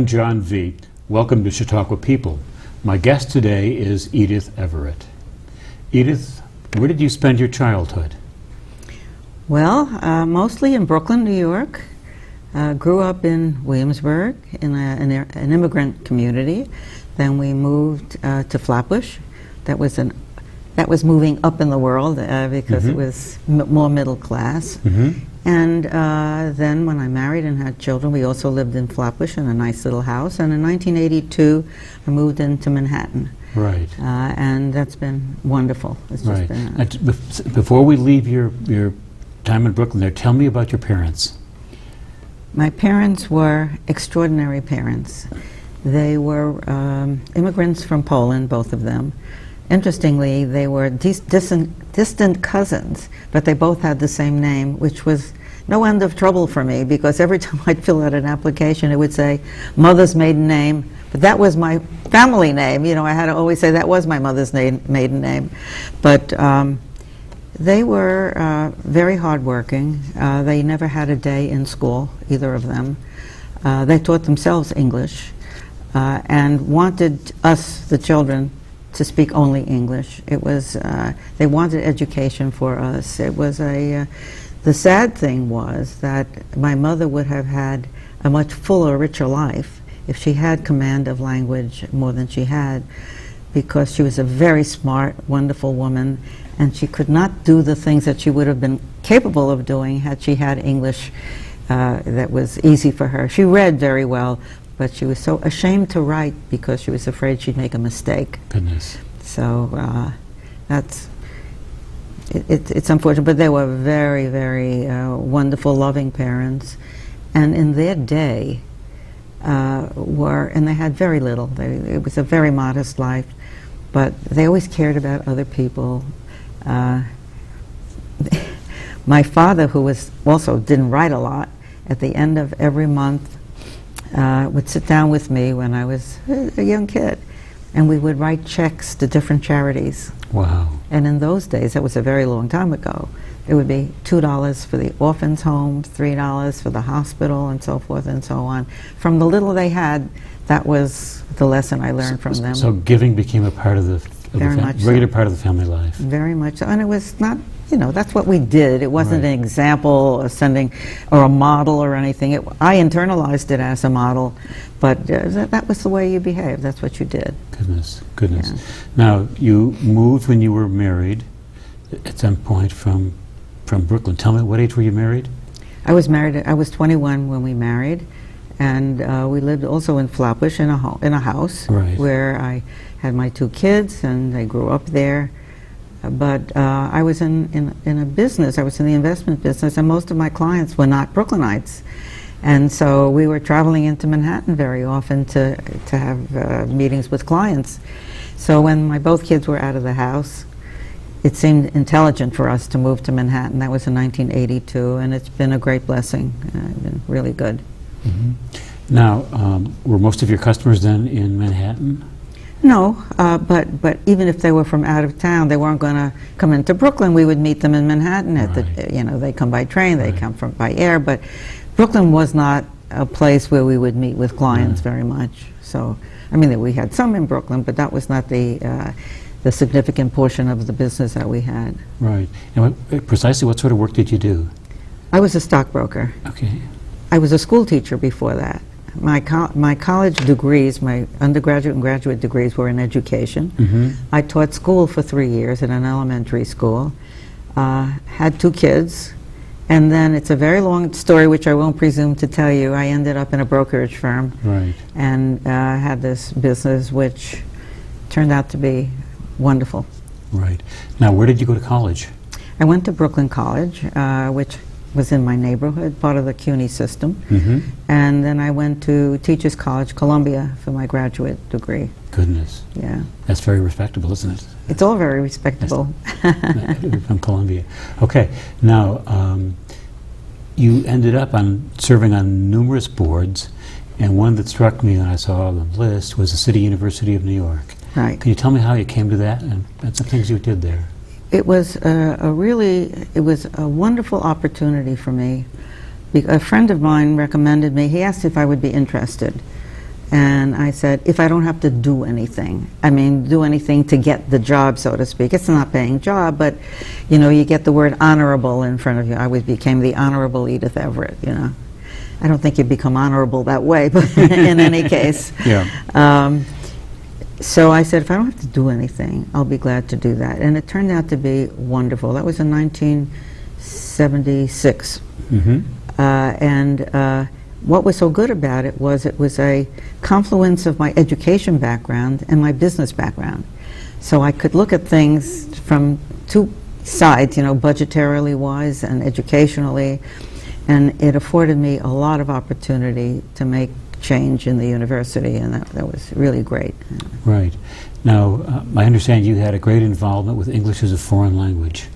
I'm John Viehe. Welcome to Chautauqua People. My guest today is Edith Everett. Edith, where did you spend your childhood? Well, mostly in Brooklyn, New York. Grew up in Williamsburg in an immigrant community. Then we moved to Flatbush. That was moving up in the world because it was more middle class. And then when I married and had children, we also lived in Flatbush in a nice little house. And in 1982, I moved into Manhattan. Right. And that's been wonderful. It's just been before we leave your time in Brooklyn there, tell me about your parents. My parents were extraordinary parents. They were immigrants from Poland, both of them. Interestingly, they were distant cousins, but they both had the same name, which was no end of trouble for me, because every time I'd fill out an application, it would say mother's maiden name, but that was my family name. You know, I had to always say that was my mother's maiden name. But they were very hardworking. They never had a day in school, either of them. They taught themselves English and wanted us, the children, to speak only English. It was, they wanted education for us. It was the sad thing was that my mother would have had a much fuller, richer life if she had command of language more than she had, because she was a very smart, wonderful woman, and she could not do the things that she would have been capable of doing had she had English that was easy for her. She read very well, but she was so ashamed to write because she was afraid she'd make a mistake. Goodness. So it's unfortunate, but they were very, very wonderful, loving parents. And in their day, and they had very little. It was a very modest life, but they always cared about other people. My father, who was also didn't write a lot, at the end of every month would sit down with me when I was a young kid, and we would write checks to different charities. Wow. And in those days, that was a very long time ago, it would be $2 for the orphans' home, $3 for the hospital, and so forth and so on. From the little they had, that was the lesson I learned from them. So giving became a part of the regular part of the family life. Very much so. And it was not, you know, that's what we did. It wasn't an example of sending or a model or anything. I internalized it as a model, but that was the way you behaved. That's what you did. Goodness, goodness. Yeah. Now, you moved when you were married at some point from Brooklyn. Tell me, what age were you married? I was married, I was 21 when we married, and we lived also in Flatbush in a house where I had my 2 kids, and they grew up there. But I was in a business. I was in the investment business, and most of my clients were not Brooklynites. And so we were traveling into Manhattan very often to have meetings with clients. So when both kids were out of the house, it seemed intelligent for us to move to Manhattan. That was in 1982, and it's been a great blessing. Been really good. Now, were most of your customers then in Manhattan? No, but even if they were from out of town, they weren't going to come into Brooklyn. We would meet them in Manhattan. They come by train, they come by air, but Brooklyn was not a place where we would meet with clients very much. So, I mean, we had some in Brooklyn, but that was not the significant portion of the business that we had. Right. And precisely what sort of work did you do? I was a stockbroker. Okay. I was a school teacher before that. My college degrees, my undergraduate and graduate degrees, were in education. I taught school for 3 years in an elementary school, had 2 kids, and then it's a very long story which I won't presume to tell you. I ended up in a brokerage firm and had this business which turned out to be wonderful. Right. Now, where did you go to college? I went to Brooklyn College, which was in my neighborhood, part of the CUNY system. And then I went to Teachers College, Columbia, for my graduate degree. Goodness. Yeah. That's very respectable, isn't it? It's all very respectable. From Columbia. Okay. Now, you ended up serving on numerous boards, and one that struck me when I saw the list was the City University of New York. Right. Can you tell me how you came to that and some things you did there? It was it was a wonderful opportunity for me. A friend of mine recommended me. He asked if I would be interested. And I said, if I don't have to do anything, I mean, do anything to get the job, so to speak. It's not a paying job, but, you know, you get the word honorable in front of you. I became the Honorable Edith Everett, you know. I don't think you become honorable that way, but in any case. Yeah. So I said, if I don't have to do anything, I'll be glad to do that. And it turned out to be wonderful. That was in 1976. What was so good about it was a confluence of my education background and my business background. So I could look at things from two sides, you know, budgetarily wise and educationally, and it afforded me a lot of opportunity to make change in the university, and that was really great. Right. Now, I understand you had a great involvement with English as a foreign language.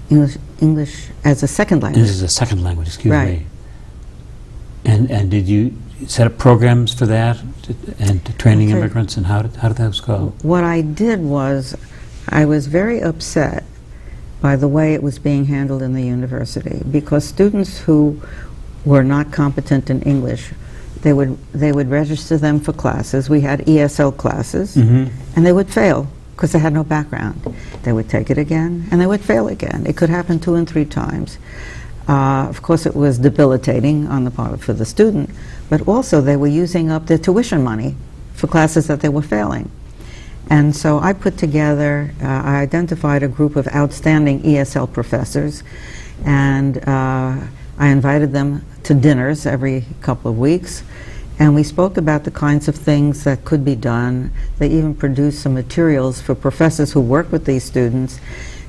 English as a second language. English as a second language, excuse Right. me. And did you set up programs for that and to training Okay. immigrants, and how did those go? What I did was, I was very upset by the way it was being handled in the university, because students who were not competent in English, they would register them for classes. We had ESL classes, and they would fail because they had no background. They would take it again, and they would fail again. It could happen 2 and 3 times. Of course, it was debilitating on the part for the student, but also they were using up their tuition money for classes that they were failing. And so I put together, I identified a group of outstanding ESL professors, and I invited them to dinners every couple of weeks, and we spoke about the kinds of things that could be done. They even produced some materials for professors who work with these students.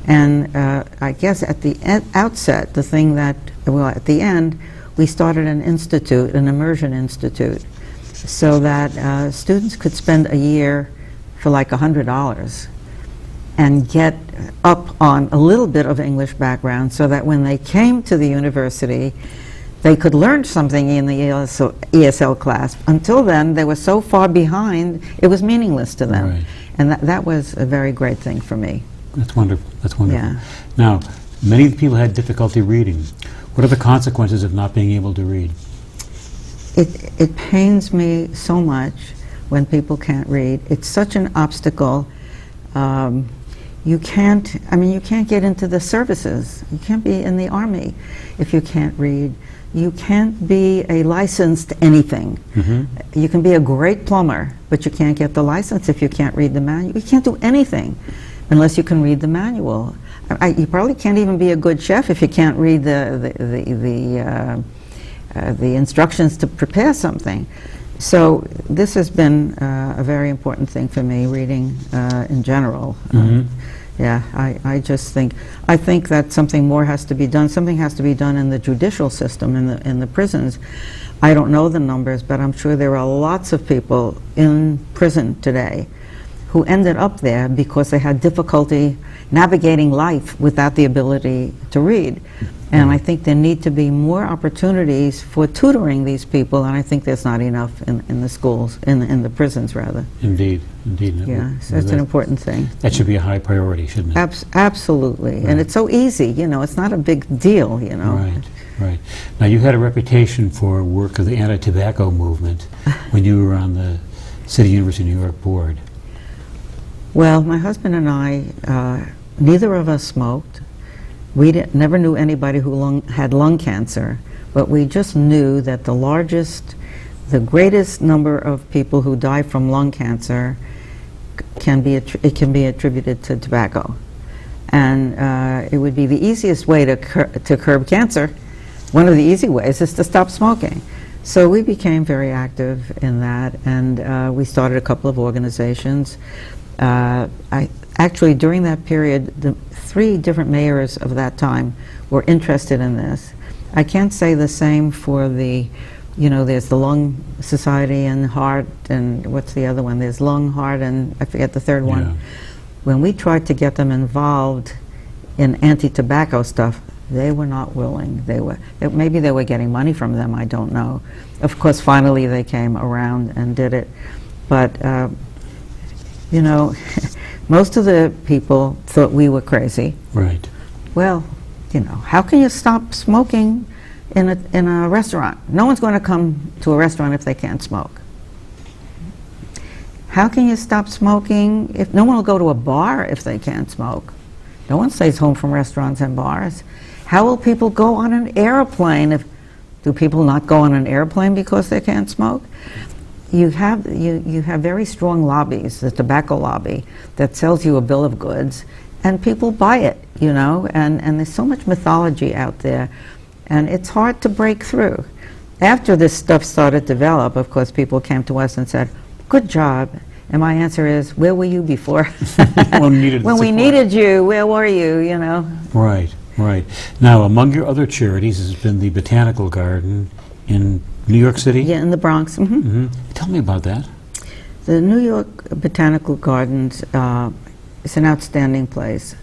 And I guess at the outset, the thing that, well, at the end, we started an institute, an immersion institute, so that students could spend a year for like $100 and get up on a little bit of English background, so that when they came to the university, they could learn something in the ESL class. Until then, they were so far behind, it was meaningless to them. Right. And that was a very great thing for me. That's wonderful. That's wonderful. Yeah. Now, many people had difficulty reading. What are the consequences of not being able to read? It pains me so much when people can't read. It's such an obstacle. You can't get into the services. You can't be in the Army if you can't read. You can't be a licensed anything. You can be a great plumber, but you can't get the license if you can't read the manual. You can't do anything unless you can read the manual. You probably can't even be a good chef if you can't read the instructions to prepare something. So this has been a very important thing for me, reading in general. Yeah, I think that something more has to be done. Something has to be done in the judicial system, in the prisons. I don't know the numbers, but I'm sure there are lots of people in prison today who ended up there because they had difficulty navigating life without the ability to read. And I think there need to be more opportunities for tutoring these people, and I think there's not enough in the schools, in the prisons rather. Indeed, indeed. Yeah, so it's an important thing. That should be a high priority, shouldn't it? Absolutely, and it's so easy, you know, it's not a big deal, you know. Right, right. Now, you had a reputation for work of the anti-tobacco movement when you were on the City University of New York board. Well, my husband and I, neither of us smoked. We never knew anybody who had lung cancer, but we just knew that the greatest number of people who die from lung cancer can be attributed to tobacco, and it would be the easiest way to curb cancer. One of the easy ways is to stop smoking. So we became very active in that, and we started a couple of organizations. Actually, during that period, the 3 different mayors of that time were interested in this. I can't say the same for the, you know, there's the Lung Society and Heart, and what's the other one? There's Lung, Heart, and I forget the third one. When we tried to get them involved in anti-tobacco stuff, they were not willing. Maybe they were getting money from them, I don't know. Of course, finally they came around and did it. But, you know, most of the people thought we were crazy. Right. Well, you know, how can you stop smoking in a restaurant? No one's going to come to a restaurant if they can't smoke. how can you stop smoking if no one will go to a bar if they can't smoke? No one stays home from restaurants and bars. How will people go on an airplane if, do people not go on an airplane because they can't smoke? You have very strong lobbies, the tobacco lobby, that sells you a bill of goods, and people buy it, you know, and there's so much mythology out there, and it's hard to break through. After this stuff started to develop, of course, people came to us and said, good job. And my answer is, where were you before? When we needed you, where were you, you know? Right, right. Now, among your other charities has been the Botanical Garden in New York City? Yeah, in the Bronx. Mm-hmm. Mm-hmm. Tell me about that. The New York Botanical Gardens is an outstanding place.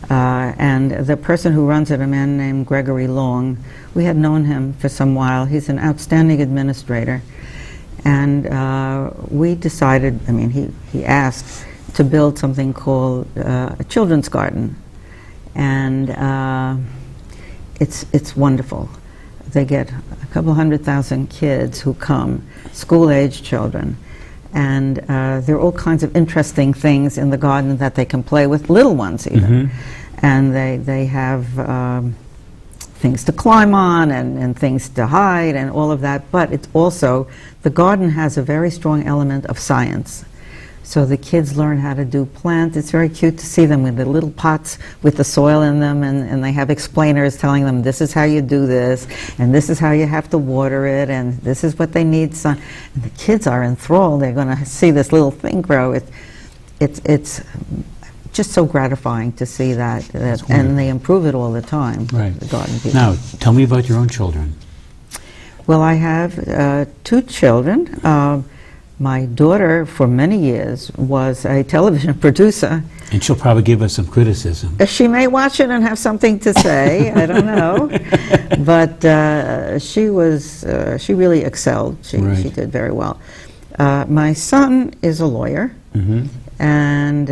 And the person who runs it, a man named Gregory Long, we had known him for some while. He's an outstanding administrator. And we decided, I mean, he asked to build something called a children's garden. And it's wonderful. They get a couple 100,000 kids who come, school-age children. And there are all kinds of interesting things in the garden that they can play with, little ones even. Mm-hmm. And they have things to climb on and things to hide and all of that, but it's also, the garden has a very strong element of science. So the kids learn how to do plants. It's very cute to see them with the little pots with the soil in them, and they have explainers telling them this is how you do this, and this is how you have to water it, and this is what they need sun. And the kids are enthralled. They're going to see this little thing grow. It's just so gratifying to see that and they improve it all the time. Right. The garden people. Now, tell me about your own children. Well, I have 2 children. My daughter, for many years, was a television producer. And she'll probably give us some criticism. She may watch it and have something to say. I don't know. But she really excelled. She did very well. My son is a lawyer. Mm-hmm. And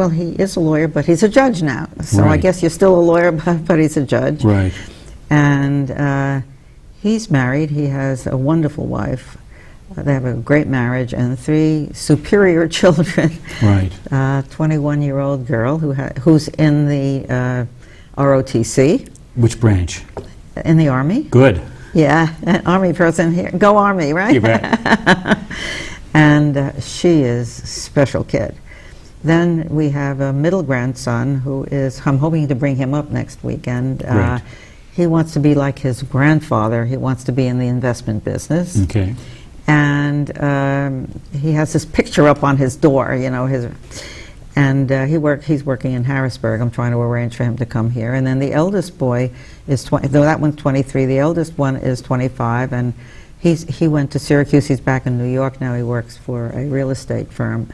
he is a lawyer, but he's a judge now. So I guess you're still a lawyer, but he's a judge. Right. And he's married. He has a wonderful wife. They have a great marriage and 3 superior children. Right. 21-year-old girl who's in the ROTC. Which branch? In the Army. Good. Yeah, an Army person here. Go Army, right? You bet. And she is a special kid. Then we have a middle grandson who is, I'm hoping to bring him up next weekend. Right. He wants to be like his grandfather. He wants to be in the investment business. Okay. And he has this picture up on his door, you know, he's working in Harrisburg. I'm trying to arrange for him to come here. And then the eldest boy is 20, though that one's 23, the eldest one is 25, and he went to Syracuse. He's back in New York now. He works for a real estate firm.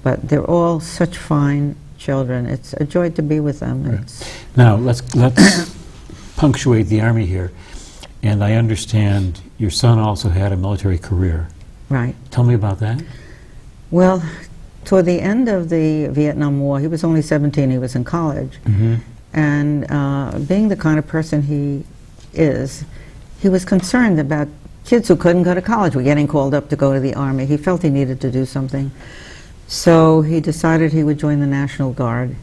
But they're all such fine children. It's a joy to be with them. Right. Now, let's punctuate the Army here. And I understand your son also had a military career. Right. Tell me about that. Well, toward the end of the Vietnam War, he was only 17, he was in college. Mm-hmm. And being the kind of person he is, he was concerned about kids who couldn't go to college were getting called up to go to the Army. He felt he needed to do something. So he decided he would join the National Guard.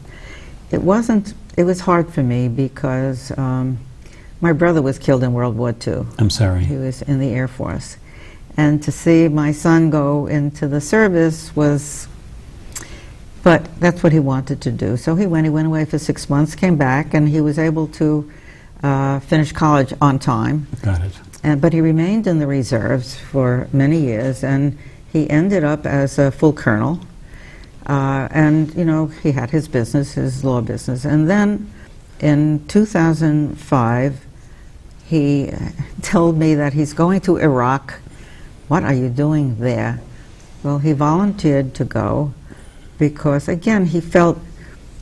It was hard for me because my brother was killed in World War II. I'm sorry. He was in the Air Force. And to see my son go into the service was, but that's what he wanted to do. So he went away for 6 months, came back, and he was able to finish college on time. Got it. But he remained in the reserves for many years, and he ended up as a full colonel. And, you know, he had his business, his law business. And then in 2005, he told me that he's going to Iraq. What are you doing there? Well, he volunteered to go because, again, he felt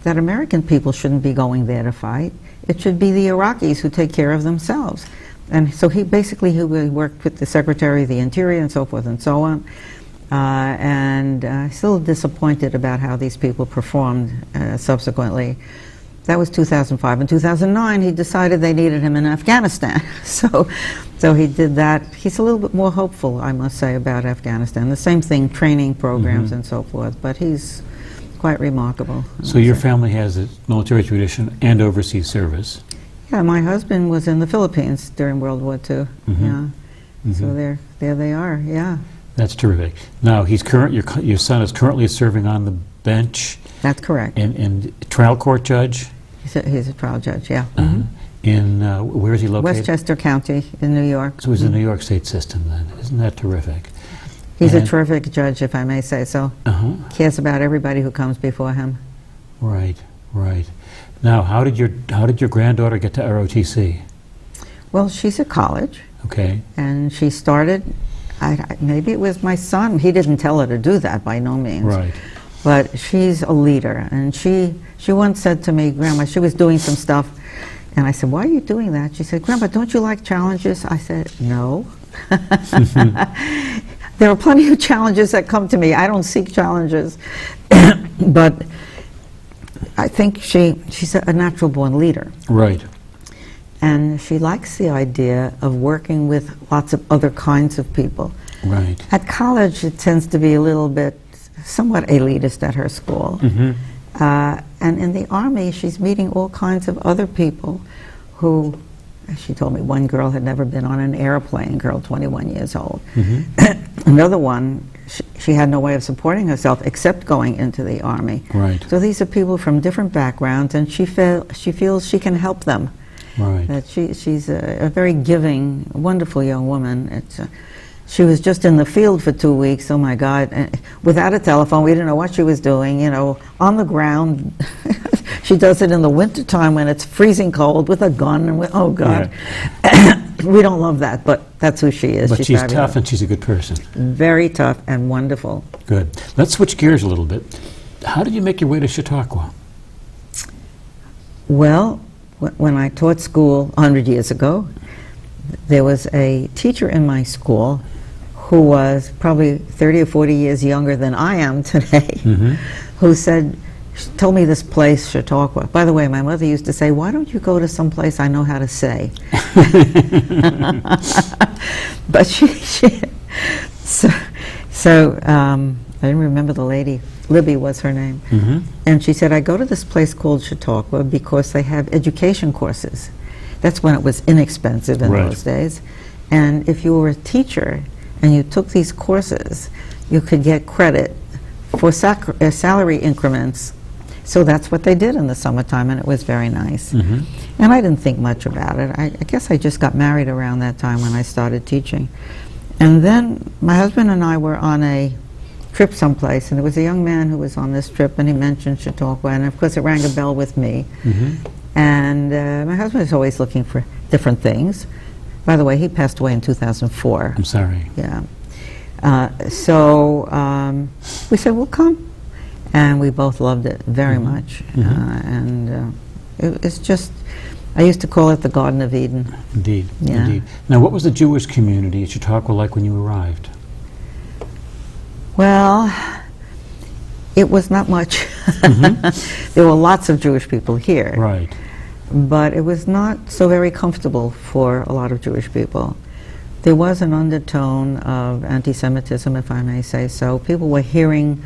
that American people shouldn't be going there to fight. It should be the Iraqis who take care of themselves. And so he worked with the Secretary of the Interior and so forth and so on. Still disappointed about how these people performed subsequently. that was 2005. In 2009, he decided they needed him in Afghanistan. So he did that. He's a little bit more hopeful, I must say, about Afghanistan. The same thing, training programs and so forth, but he's quite remarkable. So your family has a military tradition and overseas service. Yeah, my husband was in the Philippines during World War II. Yeah. So there they are, yeah. That's terrific. Now, your son is currently serving on the bench. That's correct. And trial court judge? He's a trial judge, yeah. In, where is he located? Westchester County in New York. So he's in the New York State system then. Isn't that terrific? He's a terrific judge, if I may say so. Cares about everybody who comes before him. Right, right. Now, how did your granddaughter get to ROTC? Well, she's at college. Okay. And she started, maybe it was my son. He didn't tell her to do that, by no means. Right. But she's a leader. And she once said to me, Grandma, she was doing some stuff, and I said, why are you doing that? She said, Grandma, don't you like challenges? I said, no. There are plenty of challenges that come to me. I don't seek challenges. But I think she's a natural-born leader. Right. And she likes the idea of working with lots of other kinds of people. Right. At college, it tends to be a little bit somewhat elitist at her school. And in the Army, she's meeting all kinds of other people who, she told me one girl had never been on an airplane, girl 21 years old. Another one, she had no way of supporting herself except going into the Army. Right. So these are people from different backgrounds, and she feels she can help them. Right. That she's a very giving, wonderful young woman. She was just in the field for 2 weeks, oh my God, without a telephone. We didn't know what she was doing, you know, on the ground. She does it in the wintertime when it's freezing cold with a gun, and oh God. Yeah. We don't love that, but that's who she is. But she's tough and she's a good person. Very tough and wonderful. Good. Let's switch gears a little bit. How did you make your way to Chautauqua? Well, when I taught school 100 years ago, there was a teacher in my school who was probably 30 or 40 years younger than I am today, who told me this place, Chautauqua. By the way, my mother used to say, why don't you go to some place I know how to say? But I didn't remember the lady. Libby was her name. And she said, I go to this place called Chautauqua because they have education courses. That's when it was inexpensive in those days. And if you were a teacher and you took these courses, you could get credit for salary increments. So that's what they did in the summertime, and it was very nice. And I didn't think much about it. I guess I just got married around that time when I started teaching. And then my husband and I were on a trip someplace, and there was a young man who was on this trip, and he mentioned Chautauqua, and of course it rang a bell with me. And my husband is always looking for different things. By the way, he passed away in 2004. I'm sorry. Yeah. So we said, well, come. And we both loved it very much. It's just, I used to call it the Garden of Eden. Indeed, Yeah. indeed. Now, what was the Jewish community at Chautauqua like when you arrived? Well, it was not much. There were lots of Jewish people here. Right. But it was not so very comfortable for a lot of Jewish people. There was an undertone of anti-Semitism, if I may say so. People were hearing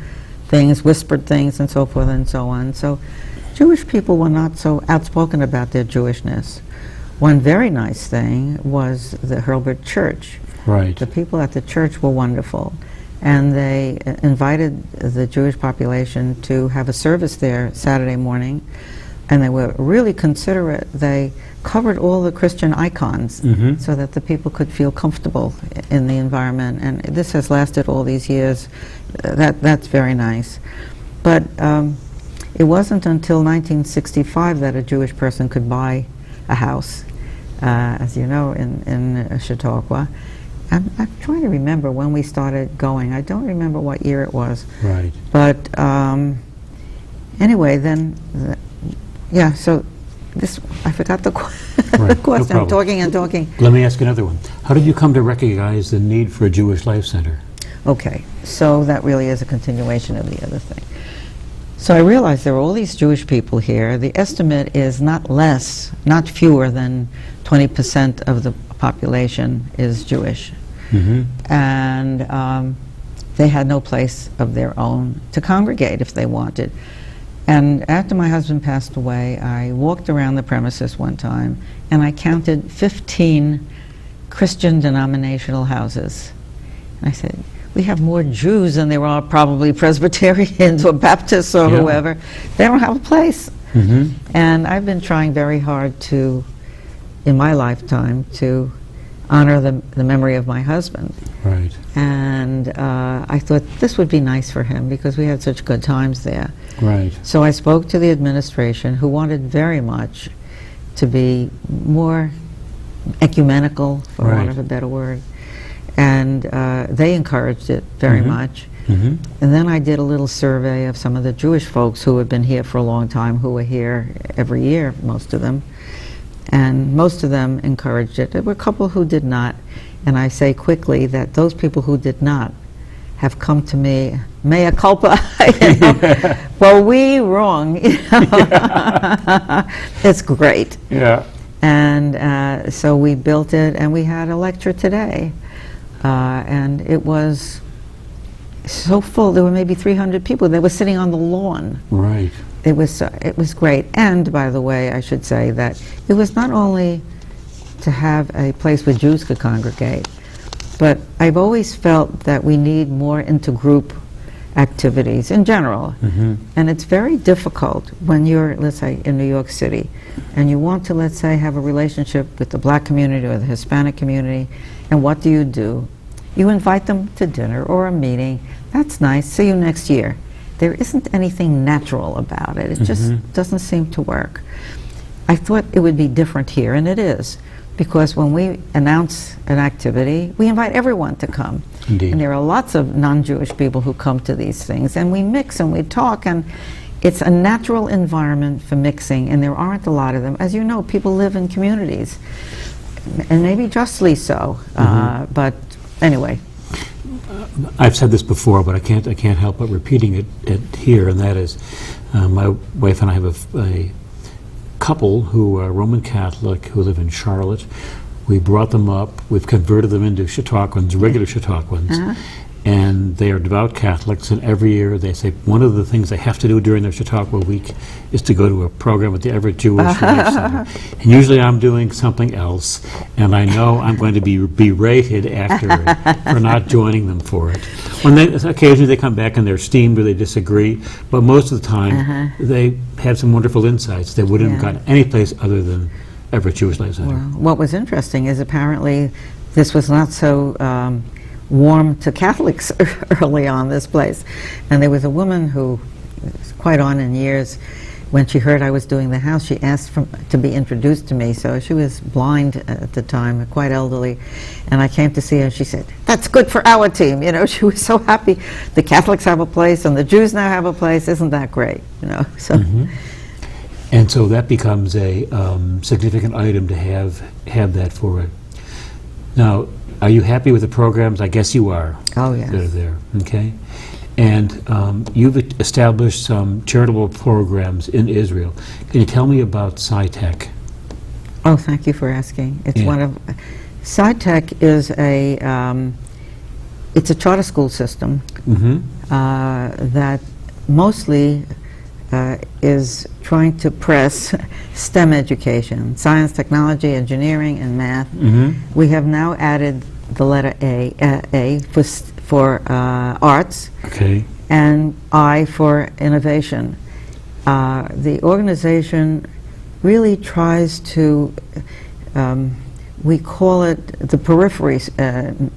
things, whispered things, and so forth and so on. So Jewish people were not so outspoken about their Jewishness. One very nice thing was the Herbert Church. Right. The people at the church were wonderful. And they invited the Jewish population to have a service there Saturday morning. And they were really considerate. They covered all the Christian icons so that the people could feel comfortable in the environment. And this has lasted all these years. That's very nice. But it wasn't until 1965 that a Jewish person could buy a house, as you know, in Chautauqua. I'm trying to remember when we started going. I don't remember what year it was. Right. But anyway, then, yeah, so this, I forgot the, the question. No I'm talking and talking. Let me ask another one. How did you come to recognize the need for a Jewish Life Center? Okay, so that really is a continuation of the other thing. So I realized there were all these Jewish people here. The estimate is not fewer than 20% of the population is Jewish. And they had no place of their own to congregate if they wanted. And after my husband passed away, I walked around the premises one time and I counted 15 Christian denominational houses. And I said, we have more Jews than there are probably Presbyterians or Baptists or whoever. They don't have a place. And I've been trying very hard to, in my lifetime, to honor the memory of my husband. Right. And I thought this would be nice for him because we had such good times there. Right. So I spoke to the administration, who wanted very much to be more ecumenical, for want of a better word. And they encouraged it very much. And then I did a little survey of some of the Jewish folks who had been here for a long time, who were here every year, most of them. And most of them encouraged it. There were a couple who did not. And I say quickly that those people who did not have come to me, mea culpa, you know, well, we wrong. You know? It's great. Yeah. And so we built it, and we had a lecture today. And it was so full. There were maybe 300 people. They were sitting on the lawn. Right. It was great. And by the way, I should say that it was not only to have a place where Jews could congregate, but I've always felt that we need more intergroup activities in general. And it's very difficult when you're, let's say, in New York City, and you want to, let's say, have a relationship with the black community or the Hispanic community, and what do? You invite them to dinner or a meeting. That's nice. See you next year. There isn't anything natural about it. It just doesn't seem to work. I thought it would be different here, and it is, because when we announce an activity, we invite everyone to come. Indeed. And there are lots of non-Jewish people who come to these things, and we mix and we talk, and it's a natural environment for mixing, and there aren't a lot of them. As you know, people live in communities, and maybe justly so, but anyway. I've said this before, but I can't help but repeating it here, and that is, my wife and I have a couple who are Roman Catholic who live in Charlotte. We brought them up. We've converted them into Chautauquans, regular Chautauquans, and they are devout Catholics. And every year they say one of the things they have to do during their Chautauqua week is to go to a program at the Everett Jewish Life Center. And usually I'm doing something else, and I know I'm going to be berated afterward for not joining them for it. Occasionally they come back and they're steamed or they disagree, but most of the time they had some wonderful insights they wouldn't have gotten any place other than Everett Jewish Life Center. Well, what was interesting is apparently this was not so warm to Catholics early on, this place. And there was a woman who was quite on in years. When she heard I was doing the house, she asked to be introduced to me. So she was blind at the time, quite elderly. And I came to see her, she said, "That's good for our team." You know, she was so happy. The Catholics have a place and the Jews now have a place. Isn't that great? You know, so. And so that becomes a significant item to have that for it. Now, are you happy with the programs? I guess you are. Oh, yes. That are there, okay? And you've established some charitable programs in Israel. Can you tell me about Sci-Tech? Oh, thank you for asking. It's one of Sci-Tech is it's a charter school system that mostly is trying to press STEM education, science, technology, engineering, and math. We have now added the letter A for arts, and I for innovation. The organization really tries to, we call it the periphery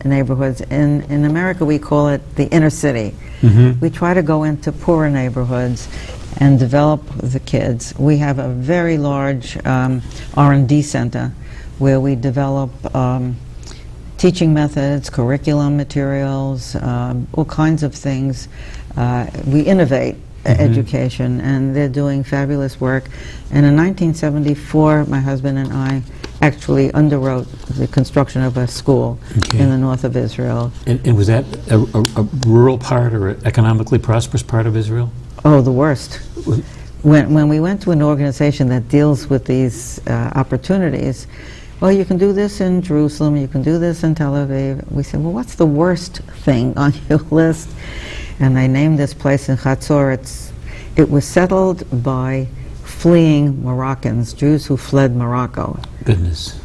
neighborhoods. In America, we call it the inner city. We try to go into poorer neighborhoods and develop the kids. We have a very large R&D center where we develop teaching methods, curriculum materials, all kinds of things. We innovate education, and they're doing fabulous work. And in 1974, my husband and I actually underwrote the construction of a school in the north of Israel. And was that a rural part or an economically prosperous part of Israel? Oh, the worst. When we went to an organization that deals with these opportunities, well, you can do this in Jerusalem, you can do this in Tel Aviv. We said, well, what's the worst thing on your list? And I named this place in Chatzor. It was settled by fleeing Moroccans, Jews who fled Morocco. Goodness.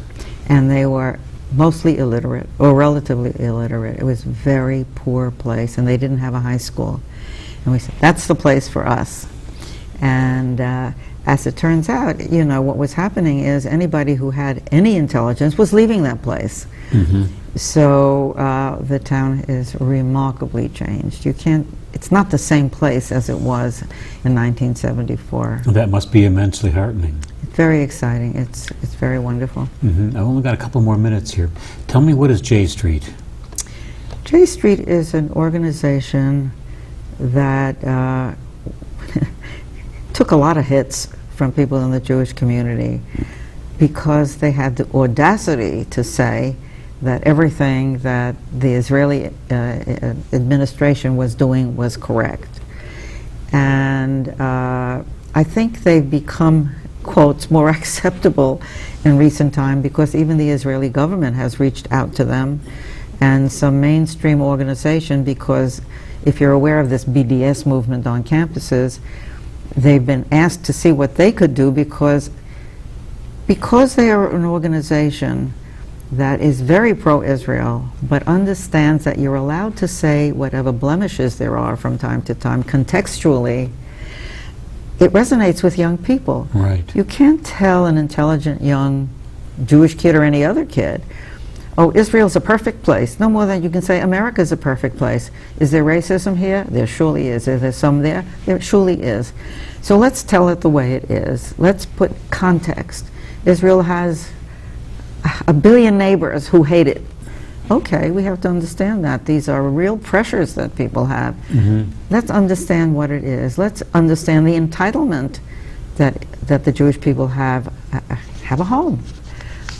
And they were mostly illiterate, or relatively illiterate. It was a very poor place, and they didn't have a high school. And we said, that's the place for us. And as it turns out, what was happening is anybody who had any intelligence was leaving that place. Mm-hmm. So the town is remarkably changed. It's not the same place as it was in 1974. That must be immensely heartening. It's very exciting. It's very wonderful. Mm-hmm. I've only got a couple more minutes here. Tell me, what is J Street? J Street is an organization that took a lot of hits from people in the Jewish community because they had the audacity to say that everything that the Israeli administration was doing was correct. And I think they've become, quotes, more acceptable in recent time because even the Israeli government has reached out to them, and some mainstream organization, because if you're aware of this BDS movement on campuses, they've been asked to see what they could do because they are an organization that is very pro-Israel, but understands that you're allowed to say whatever blemishes there are from time to time. Contextually, it resonates with young people. Right. You can't tell an intelligent young Jewish kid or any other kid, oh, Israel's a perfect place. No more than you can say America's a perfect place. Is there racism here? There surely is. Is there some there? There surely is. So let's tell it the way it is. Let's put context. Israel has 1 billion neighbors who hate it. Okay, we have to understand that. These are real pressures that people have. Mm-hmm. Let's understand what it is. Let's understand the entitlement that the Jewish people have a home.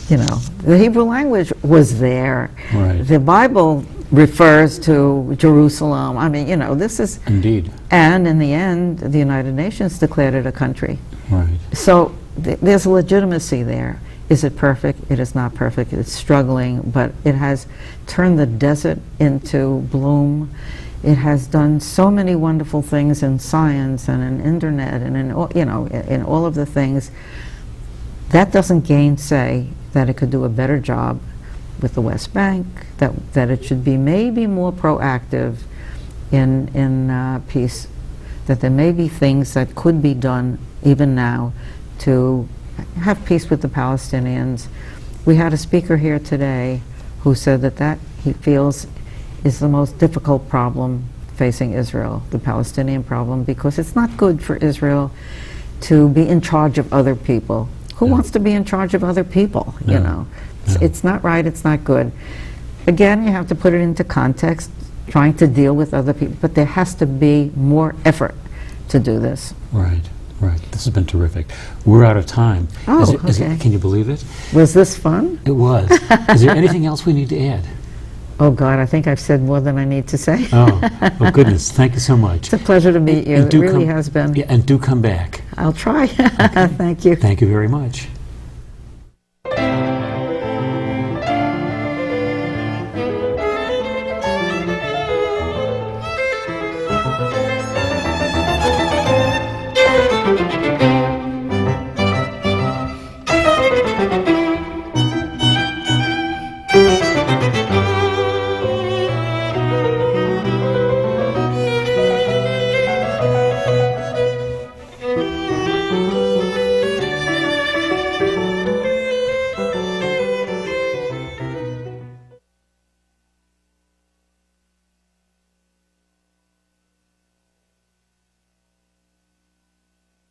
The Hebrew language was there. Right. The Bible refers to Jerusalem. I mean, this is... Indeed. And in the end, the United Nations declared it a country. Right. So there's a legitimacy there. Is it perfect? It is not perfect. It's struggling, but it has turned the desert into bloom. It has done so many wonderful things in science and in internet and in all of the things. That doesn't gainsay that it could do a better job with the West Bank, that it should be maybe more proactive in peace, that there may be things that could be done even now to have peace with the Palestinians. We had a speaker here today who said that he feels is the most difficult problem facing Israel, the Palestinian problem, because it's not good for Israel to be in charge of other people. Who wants to be in charge of other people, It's not right, it's not good. Again, you have to put it into context, trying to deal with other people, but there has to be more effort to do this. Right. This has been terrific. We're out of time. Oh, okay. Can you believe it? Was this fun? It was. Is there anything else we need to add? Oh, God, I think I've said more than I need to say. Oh, goodness. Thank you so much. It's a pleasure to meet you. It really has been. Yeah, and do come back. I'll try. Thank you. Thank you very much.